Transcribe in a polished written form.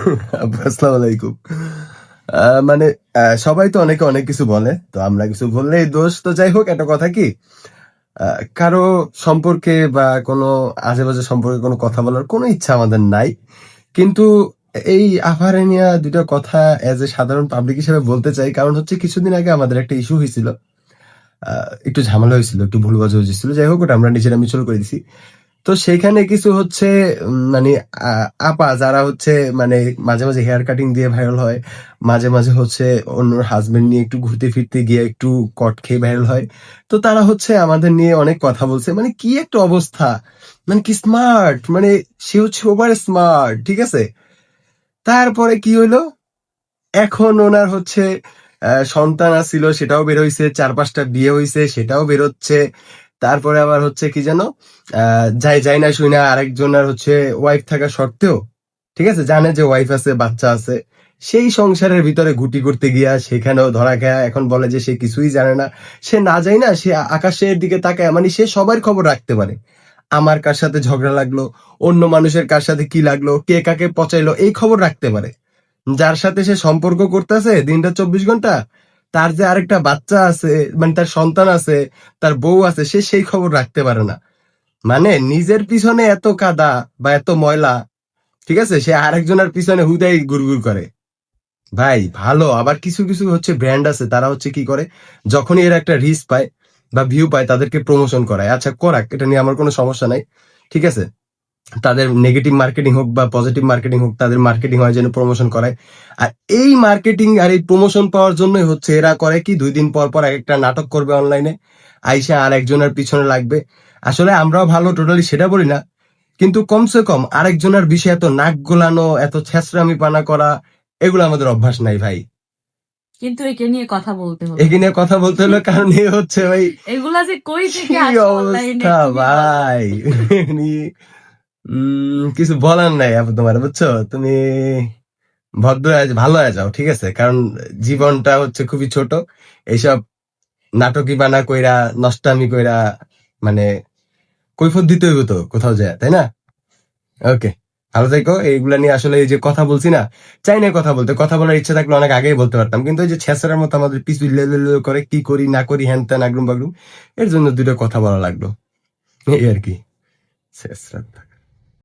আসসালামু আলাইকুম। মানে সবাই তো অনেকে অনেক কিছু বলে। তো আমরা কিছু বললেই দোষ। তো যাই হোক একটা কথা কি, আ কারো সম্পর্কে বা কোনো আজেবাজে সম্পর্কে কোনো কথা বলার কোনো ইচ্ছা আমাদের নাই। কিন্তু এই আফারে নিয়া ২ টা কথা এজ এ সাধারণ পাবলিক হিসেবে বলতে চাই। কারণ হচ্ছে কিছুদিন আগে আমাদের একটা ইস্যু হইছিল। আ একটু ঝামেলা হয়েছিল, একটু ভুল বোঝাবুঝি ছিল। যাই হোক ওটা আমরা নিজেরা মিউচুয়াল করে দিছি। তো সেইখানে কিছু হচ্ছে মানে আ আপা যারা হচ্ছে মানে মাঝে মাঝে হেয়ার কাটিং দিয়ে ভাইরাল হয়। মাঝে মাঝে হচ্ছে অন্যর হাসব্যান্ড নিয়ে একটু ঘুরতে ফিরতে গিয়ে একটু কট খেয়ে ভাইরাল হয়। তো তারা হচ্ছে আমাদের নিয়ে অনেক কথা বলছে। মানে কি একটা অবস্থা! মানে কি স্মার্ট! মানে সে হচ্ছে ওভার স্মার্ট। ঠিক আছে? তারপরে কি হইলো? এখন উনার হচ্ছে সন্তান আছিল সেটাও বের হইছে। ৪-৫ টা বিয়ে হইছে সেটাও বেরোচ্ছে। তারপরে আবার হচ্ছে কি যেন? আ যাই না শুইনা আরেকজনের হচ্ছে ওয়াইফ থাকা সত্ত্বেও, ঠিক আছে? জানে যে ওয়াইফ আছে, বাচ্চা আছে। সেই সংসারের ভিতরে ঘুটি করতে গিয়া সেখানেও ধরা খায়া এখন বলে যে সে কিছুই জানে না। সে না যাই না সে আকাশের দিকে তাকায় মানে সে সবার খবর রাখতে পারে। আমার কার সাথে ঝগড়া লাগলো, অন্য মানুষের কার সাথে কি লাগলো, কে কাকে পচাইলো এই খবর রাখতে পারে। যার সাথে সে সম্পর্ক করতেছে দিনটা ২৪ ঘন্টা, তার যে আরেকটা বাচ্চা আছে, মানে তার সন্তান আছে, তার বউ আছে, সে সেই খবর রাখতে পারে না। মানে নিজের পিছনে এত কাদা বা এত ময়লা, ঠিক আছে? সে আরেকজনের পিছনে হুদাই গুড়গুড় করে। ভাই ভালো। আবার কিছু হচ্ছে ব্র্যান্ড আছে তারা হচ্ছে কি করে, যখনই এরা একটা রিচ পায় বা ভিউ পায় তাদেরকে প্রমোশন করায়। আচ্ছা করাক, এটা নিয়ে আমার কোনো সমস্যা নাই। ঠিক আছে? তাদের নেগেটিভ মার্কেটিং হোক বা পজিটিভ মার্কেটিং হোক, তাদের মার্কেটিং হয় যেন প্রমোশন করায়। আর এই মার্কেটিং আর এই প্রমোশন পাওয়ার জন্যই হচ্ছে এরা করে কি ২ দিন পর একটা নাটক করবে অনলাইনে। আইসা আরেকজনের পিছনে লাগবে। আসলে আমরাও ভালো টোটালি সেটা বলি না। কিন্তু কমসে কম আরেকজনের বিষয়ে এত নাক গলানো, এত ছেঁচড়ামিপানা করা এগুলো আমাদের অভ্যাস নাই ভাই। কিন্তু একে নিয়ে কথা বলতে হলো। একে নিয়ে কথা বলতে হলো কারণ এ হচ্ছে ভাই এগুলা যে কই থেকে কি আসে অনলাইনে অবস্থা তুমি বলো। ভাই। কিছু বলার নাই আপু তোমার বুঝছো? তুমি ভদ্র হয়ে ভালো হয়ে যাও, ঠিক আছে? কারণ জীবনটা হচ্ছে খুবই ছোট। এইসব নাটকি বানা কইরা, নষ্টামি কইরা মানে কৈফিয়ত দিতে হইব তো কোথাও যায়, তাই না? ওকে। ভালো থেকো। এইগুলা নিয়ে আসলে এই যে কথা বলছি না, চাই না কথা বলতে। কথা বলার ইচ্ছা থাকলে অনেক আগেই বলতে পারতাম। কিন্তু এই যে ছ্যাঁচড়ার মতো আমাদের পিছু লে করে কি করি না করি হ্যান-ত্যান আগরুম বাগরুম, এর জন্য ২ টা কথা বলা লাগলো। এই আরকি। ছ্যাঁচড়া।